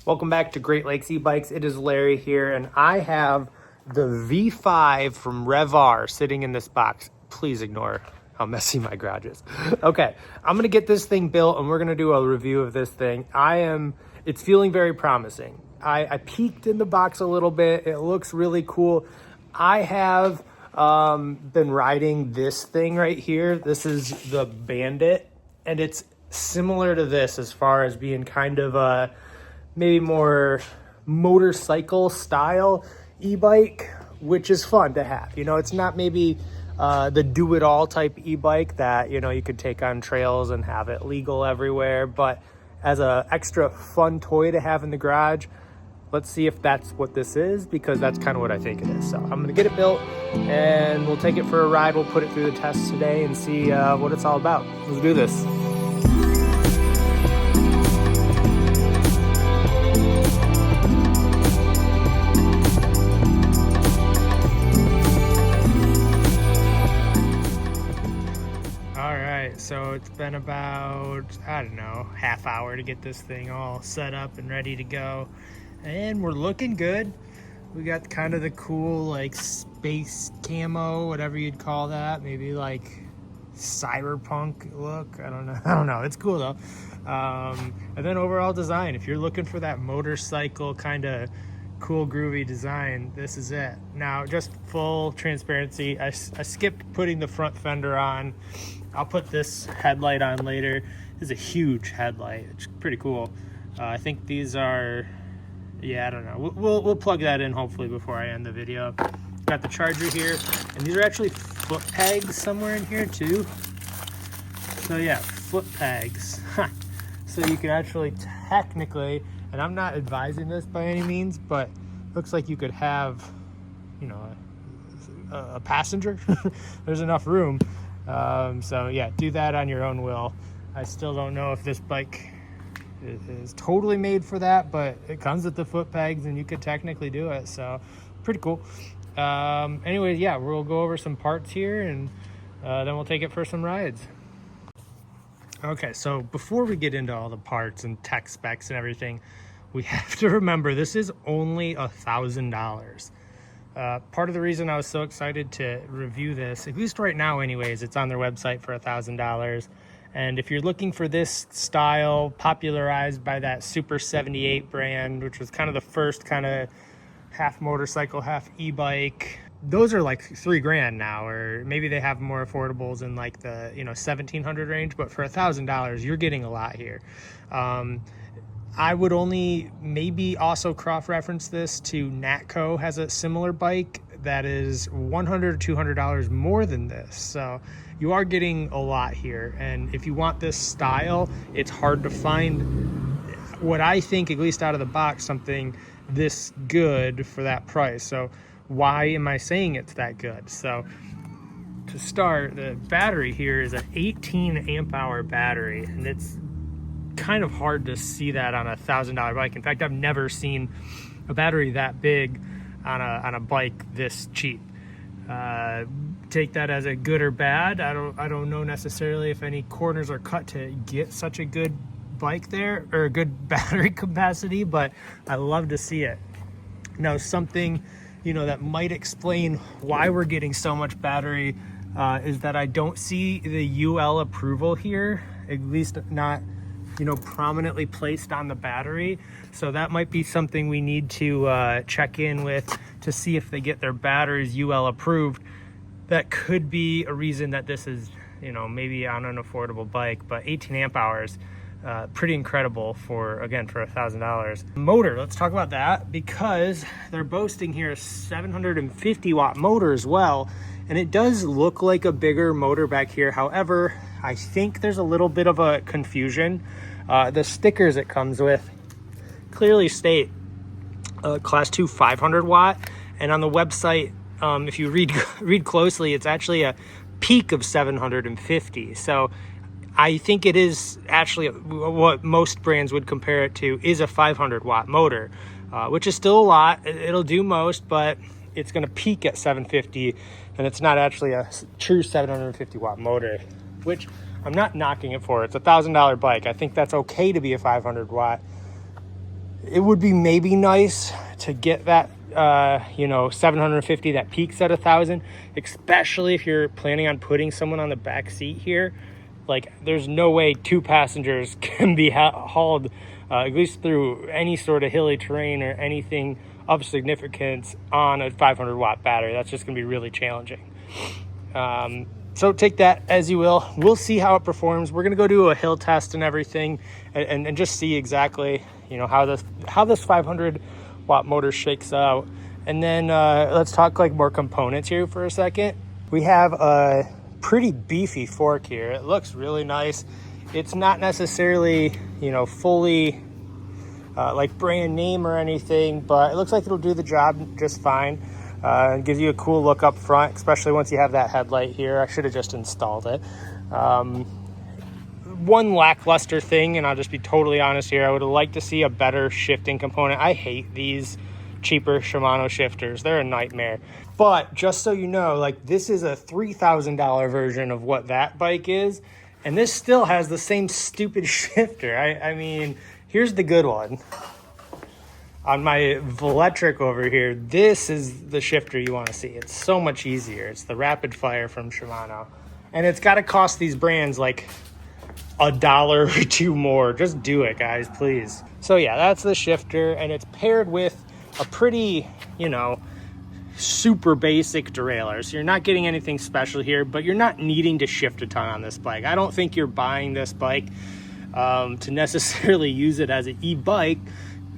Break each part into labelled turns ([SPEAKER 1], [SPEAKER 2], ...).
[SPEAKER 1] Welcome back to Great Lakes e-bikes. It is Larry here, and I have the V5 from REV R sitting in this box. Please ignore how messy my garage is. Okay, I'm gonna get this thing built and we're gonna do a review of this thing. It's feeling very promising. I peeked in the box a little bit. It looks really cool. I have been riding this thing right here. This is the Bandit, and it's similar to this as far as being kind of a maybe more motorcycle style e-bike, which is fun to have. You know, it's not maybe the do-it-all type e-bike that, you know, you could take on trails and have it legal everywhere, but as a extra fun toy to have in the garage. Let's see if that's what this is, because that's kind of what I think it is. So I'm gonna get it built and we'll take it for a ride. We'll put it through the tests today and see what it's all about. Let's do this. So it's been about, I don't know, half hour to get this thing all set up and ready to go. And we're looking good. We got kind of the cool like space camo, whatever you'd call that. Maybe like cyberpunk look. I don't know. It's cool though. And then overall design, if you're looking for that motorcycle kind of cool groovy design, this is it. Now, just full transparency, I skipped putting the front fender on. I'll put this headlight on later. This is a huge headlight. It's pretty cool. I think these are, yeah, I don't know. We'll plug that in hopefully before I end the video. Got the charger here, and these are actually foot pegs somewhere in here too. So yeah, foot pegs. So you can actually technically, and I'm not advising this by any means, but looks like you could have, you know, a passenger. There's enough room. So yeah, do that on your own will. I still don't know if this bike is totally made for that, but it comes with the foot pegs and you could technically do it. So pretty cool. Anyways, yeah, we'll go over some parts here and then we'll take it for some rides. Okay, so before we get into all the parts and tech specs and everything, we have to remember this is only $1,000. Part of the reason I was so excited to review this, at least right now anyways, it's on their website for $1,000. And if you're looking for this style popularized by that Super 78 brand, which was kind of the first kind of half motorcycle, half e-bike, those are like $3,000 now, or maybe they have more affordables in like the, you know, 1,700 range, but for $1,000, you're getting a lot here. I would only maybe also cross-reference this to Natco has a similar bike that is $100 or $200 more than this. So you are getting a lot here. And if you want this style, it's hard to find what I think, at least out of the box, something this good for that price. So why am I saying it's that good? So to start, the battery here is an 18 amp hour battery, and it's kind of hard to see that on a $1,000 bike. In fact, I've never seen a battery that big on a bike this cheap. Take that as a good or bad. I don't know necessarily if any corners are cut to get such a good bike there, or a good battery capacity, but I love to see it. Now, something, you know, that might explain why we're getting so much battery is that I don't see the UL approval here, at least not, you know, prominently placed on the battery. So that might be something we need to check in with to see if they get their batteries UL approved. That could be a reason that this is, you know, maybe on an affordable bike, but 18 amp hours, pretty incredible for, again, for $1,000. Motor, let's talk about that, because they're boasting here a 750 watt motor as well. And it does look like a bigger motor back here. However, I think there's a little bit of a confusion. The stickers it comes with clearly state class 2 500 watt. And on the website, if you read closely, it's actually a peak of 750. So I think it is actually what most brands would compare it to is a 500 watt motor, which is still a lot. It'll do most, but it's going to peak at 750, and it's not actually a true 750 watt motor, which I'm not knocking it for. It's $1,000 bike. I think that's okay to be a 500 watt. It would be maybe nice to get that, you know, 750 that peaks at 1,000, especially if you're planning on putting someone on the back seat here. Like, there's no way 2 passengers can be hauled, at least through any sort of hilly terrain or anything of significance on a 500 watt battery. That's just gonna be really challenging. So take that as you will. We'll see how it performs. We're gonna go do a hill test and everything, and just see exactly, you know, how this 500 watt motor shakes out. And then let's talk like more components here for a second. We have a pretty beefy fork here. It looks really nice. It's not necessarily, you know, fully like brand name or anything, but it looks like it'll do the job just fine. It gives you a cool look up front, especially once you have that headlight here. I should have just installed it. One lackluster thing, and I'll just be totally honest here, I would have liked to see a better shifting component. I hate these cheaper Shimano shifters. They're a nightmare. But just so you know, like, this is a $3,000 version of what that bike is, and this still has the same stupid shifter. I mean, here's the good one. On my Velectric over here, this is the shifter you want to see. It's so much easier. It's the Rapid Fire from Shimano. And it's got to cost these brands like $1 or $2 more. Just do it, guys, please. So yeah, that's the shifter, and it's paired with a pretty, you know, super basic derailleur. So you're not getting anything special here, but you're not needing to shift a ton on this bike. I don't think you're buying this bike to necessarily use it as an e-bike.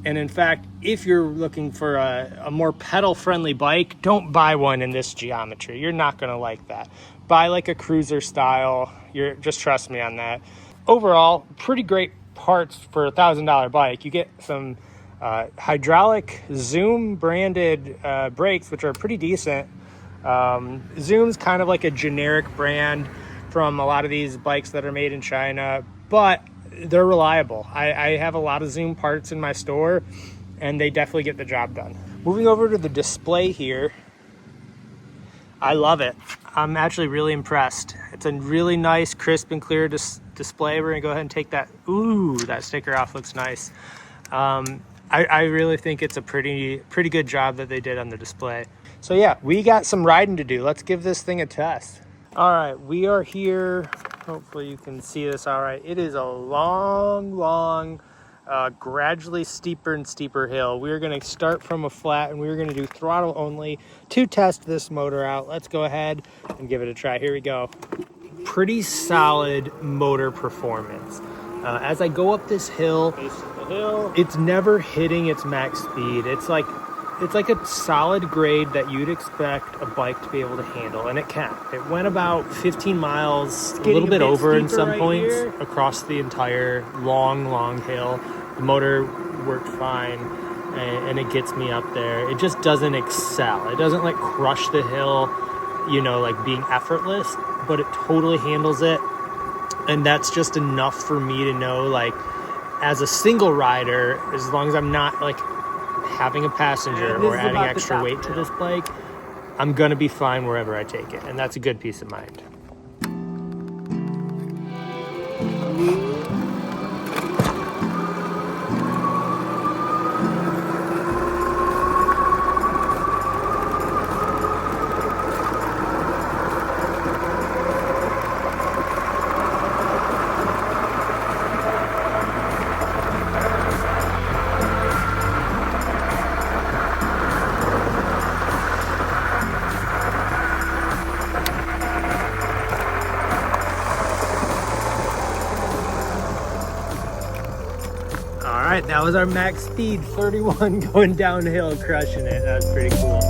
[SPEAKER 1] And in fact, if you're looking for a more pedal-friendly bike, don't buy one in this geometry. You're not gonna like that. Buy like a cruiser style. Just trust me on that. Overall, pretty great parts for a $1,000 bike. You get some hydraulic Zoom branded brakes, which are pretty decent. Zoom's kind of like a generic brand from a lot of these bikes that are made in China, but they're reliable. I have a lot of Zoom parts in my store, and they definitely get the job done. Moving over to the display here, I love it. I'm actually really impressed. It's a really nice, crisp and clear display. We're gonna go ahead and take that. Ooh, that sticker off looks nice. I really think it's a pretty good job that they did on the display. So yeah, we got some riding to do. Let's give this thing a test. All right, we are here. Hopefully you can see this all right. It is a long, gradually steeper and steeper hill. We're gonna start from a flat, and we're gonna do throttle only to test this motor out. Let's go ahead and give it a try. Here we go. Pretty solid motor performance. As I go up this hill, it's never hitting its max speed. It's like a solid grade that you'd expect a bike to be able to handle, and it can. It went about 15 miles, a little bit over in some points, across the entire long hill. The motor worked fine, and it gets me up there. It just doesn't excel. It doesn't like crush the hill, you know, like being effortless, but it totally handles it. And that's just enough for me to know, like, as a single rider, as long as I'm not like having a passenger or adding extra weight to this bike, I'm gonna be fine wherever I take it, and that's a good peace of mind. All right, that was our max speed, 31 going downhill, crushing it. That was pretty cool.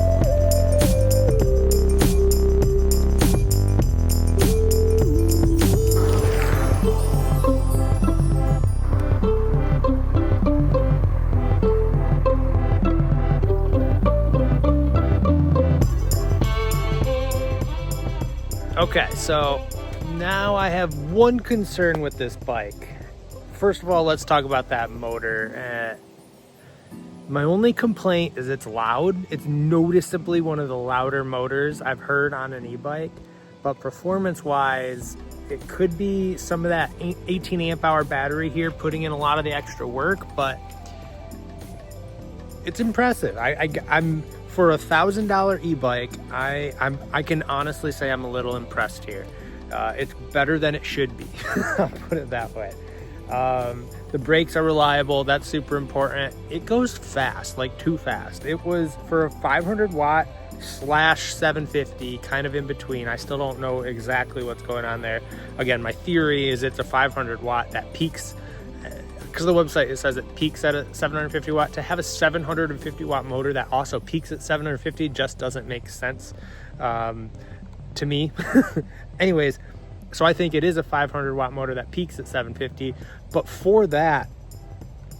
[SPEAKER 1] Okay, so now I have one concern with this bike. First of all, let's talk about that motor. My only complaint is it's loud. It's noticeably one of the louder motors I've heard on an e-bike, but performance-wise, it could be some of that 18 amp hour battery here putting in a lot of the extra work, but it's impressive. I'm for $1,000 e-bike. I can honestly say I'm a little impressed here. It's better than it should be. I'll put it that way. The brakes are reliable. That's super important. It goes fast, like too fast. It was for a 500 watt slash 750, kind of in between. I still don't know exactly what's going on there. Again, my theory is it's a 500 watt that peaks, because the website, it says it peaks at a 750 watt. To have a 750 watt motor that also peaks at 750 just doesn't make sense to me. Anyways, so I think it is a 500 watt motor that peaks at 750, but for that,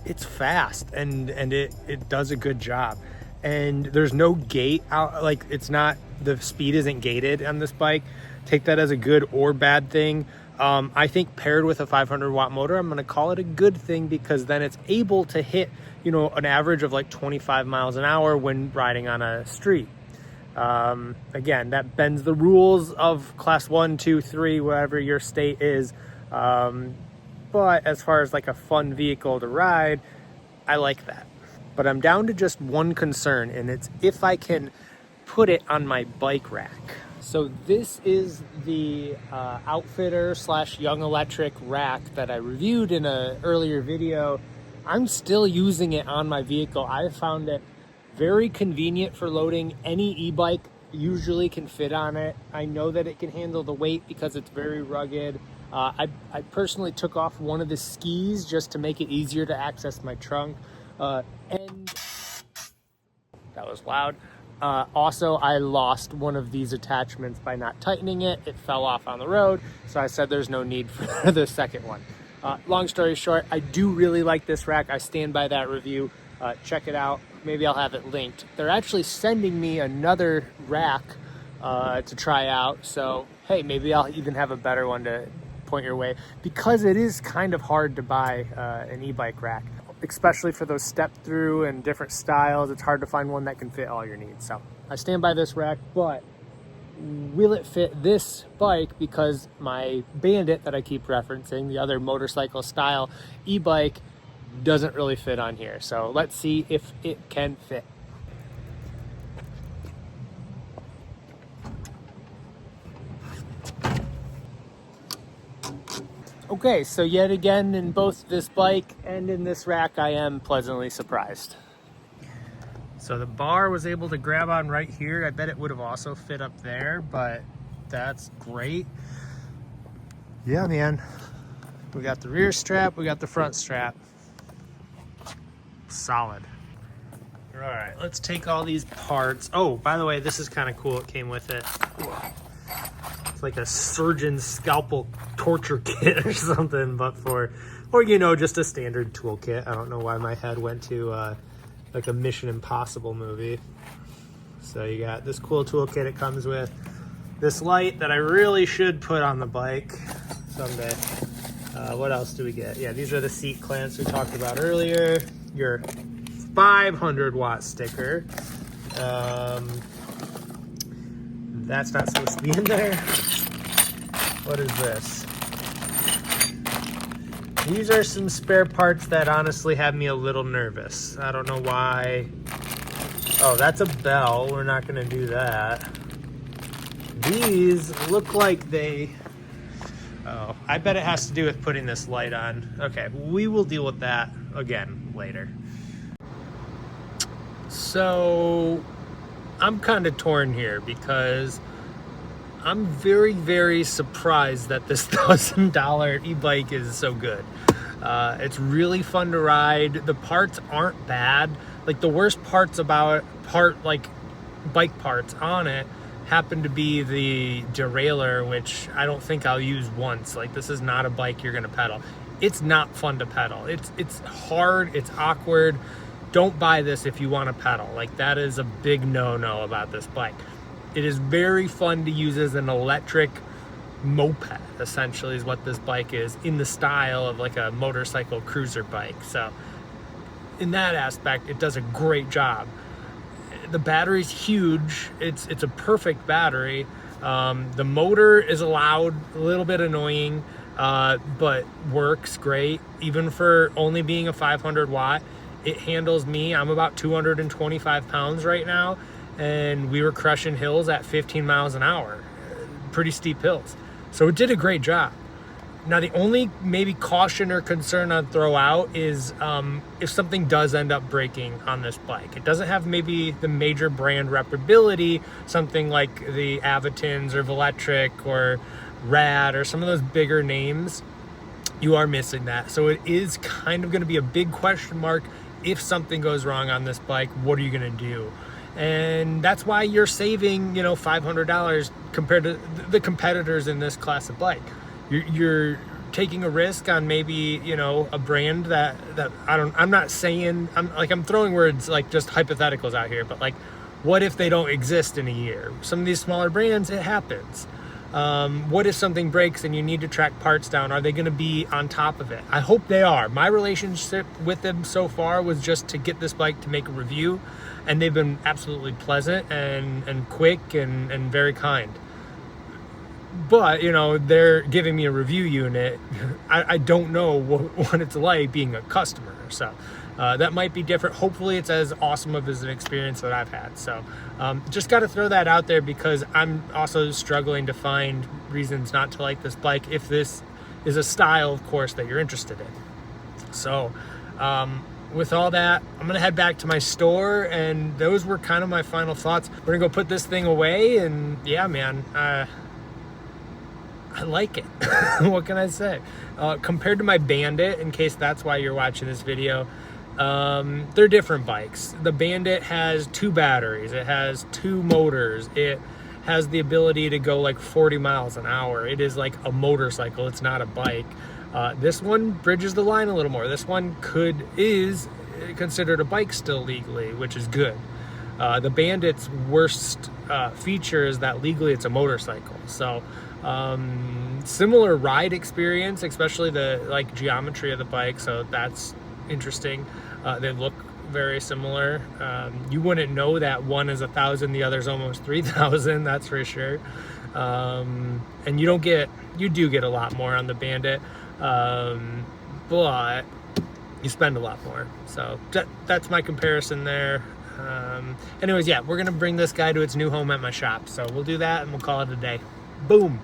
[SPEAKER 1] it's fast and it does a good job. And there's no gate out, like it's not, the speed isn't gated on this bike. Take that as a good or bad thing. I think paired with a 500 watt motor, I'm gonna call it a good thing, because then it's able to hit, you know, an average of like 25 miles an hour when riding on a street. Again, that bends the rules of class 1, 2, 3, wherever your state is. But as far as like a fun vehicle to ride, I like that. But I'm down to just one concern, and it's if I can put it on my bike rack. So this is the Outfitter / Young Electric rack that I reviewed in an earlier video. I'm still using it on my vehicle. I found it very convenient for loading. Any e-bike usually can fit on it. I know that it can handle the weight because it's very rugged. I personally took off one of the skis just to make it easier to access my trunk. And that was loud. Also, I lost one of these attachments by not tightening it. It fell off on the road, so I said there's no need for the second one. Long story short, I do really like this rack. I stand by that review. Check it out. Maybe I'll have it linked. They're actually sending me another rack to try out, so hey, maybe I'll even have a better one to point your way, because it is kind of hard to buy an e-bike rack, especially for those step through and different styles. It's hard to find one that can fit all your needs. So I stand by this rack, but will it fit this bike? Because my Bandit that I keep referencing, the other motorcycle style e-bike, doesn't really fit on here. So let's see if it can fit. Okay, so yet again, in both this bike and in this rack, I am pleasantly surprised. So the bar was able to grab on right here. I bet it would have also fit up there, but that's great. Yeah, man. We got the rear strap, we got the front strap. Solid. All right, let's take all these parts. Oh, by the way, this is kind of cool. It came with it. It's like a surgeon's scalpel torture kit or something, but or you know, just a standard toolkit. I don't know why my head went to like a Mission Impossible movie. So you got this cool toolkit it comes with. This light that I really should put on the bike someday. What else do we get? Yeah, these are the seat clamps we talked about earlier. Your 500 watt sticker. That's not supposed to be in there. What is this? These are some spare parts that honestly have me a little nervous. I don't know why. Oh, that's a bell. We're not gonna do that. These look like they... Oh, I bet it has to do with putting this light on. Okay, we will deal with that again later. So I'm kind of torn here because I'm very, very surprised that this $1,000 e-bike is so good. It's really fun to ride. The parts aren't bad. Like the worst parts about like bike parts on it happen to be the derailleur, which I don't think I'll use once. Like this is not a bike you're gonna pedal. It's not fun to pedal. It's hard, it's awkward. Don't buy this if you want to pedal. Like that is a big no-no about this bike. It is very fun to use as an electric moped, essentially, is what this bike is, in the style of like a motorcycle cruiser bike. So in that aspect, it does a great job. The battery's huge. It's a perfect battery. The motor is loud, a little bit annoying, but works great. Even for only being a 500 watt, It handles me. I'm about 225 pounds right now, and we were crushing hills at 15 miles an hour, pretty steep hills. So it did a great job. Now, the only maybe caution or concern I'd throw out is if something does end up breaking on this bike. It doesn't have maybe the major brand reparability, something like the Avitins or Velectric or Rad or some of those bigger names. You are missing that. So it is kind of going to be a big question mark. If something goes wrong on this bike, what are you going to do? And that's why you're saving, $500 compared to the competitors in this class of bike. You're taking a risk on maybe, a brand that I'm not saying, I'm throwing words like just hypotheticals out here, but like, what if they don't exist in a year? Some of these smaller brands, it happens. What if something breaks and you need to track parts down? Are they going to be on top of it? I hope they are. My relationship with them so far was just to get this bike to make a review, and they've been absolutely pleasant and quick and very kind. But, they're giving me a review unit. I don't know what it's like being a customer. So that might be different. Hopefully it's as awesome of an experience that I've had. So just got to throw that out there because I'm also struggling to find reasons not to like this bike if this is a style, of course, that you're interested in. So with all that, I'm going to head back to my store, and those were kind of my final thoughts. We're going to go put this thing away, and yeah, man, I like it. What can I say? Compared to my Bandit, in case that's why you're watching this video, they're different bikes. The Bandit has 2 batteries. It has 2 motors. It has the ability to go like 40 miles an hour. It is like a motorcycle. It's not a bike. This one bridges the line a little more. This one is considered a bike still legally, which is good. The Bandit's worst feature is that legally it's a motorcycle. So similar ride experience, especially the geometry of the bike. So that's interesting. They look very similar. You wouldn't know that one is 1,000, the other's almost 3,000. That's for sure. And you do get a lot more on the Bandit, but you spend a lot more. So that's my comparison there. Anyways, yeah, we're gonna bring this guy to its new home at my shop. So we'll do that and we'll call it a day. Boom.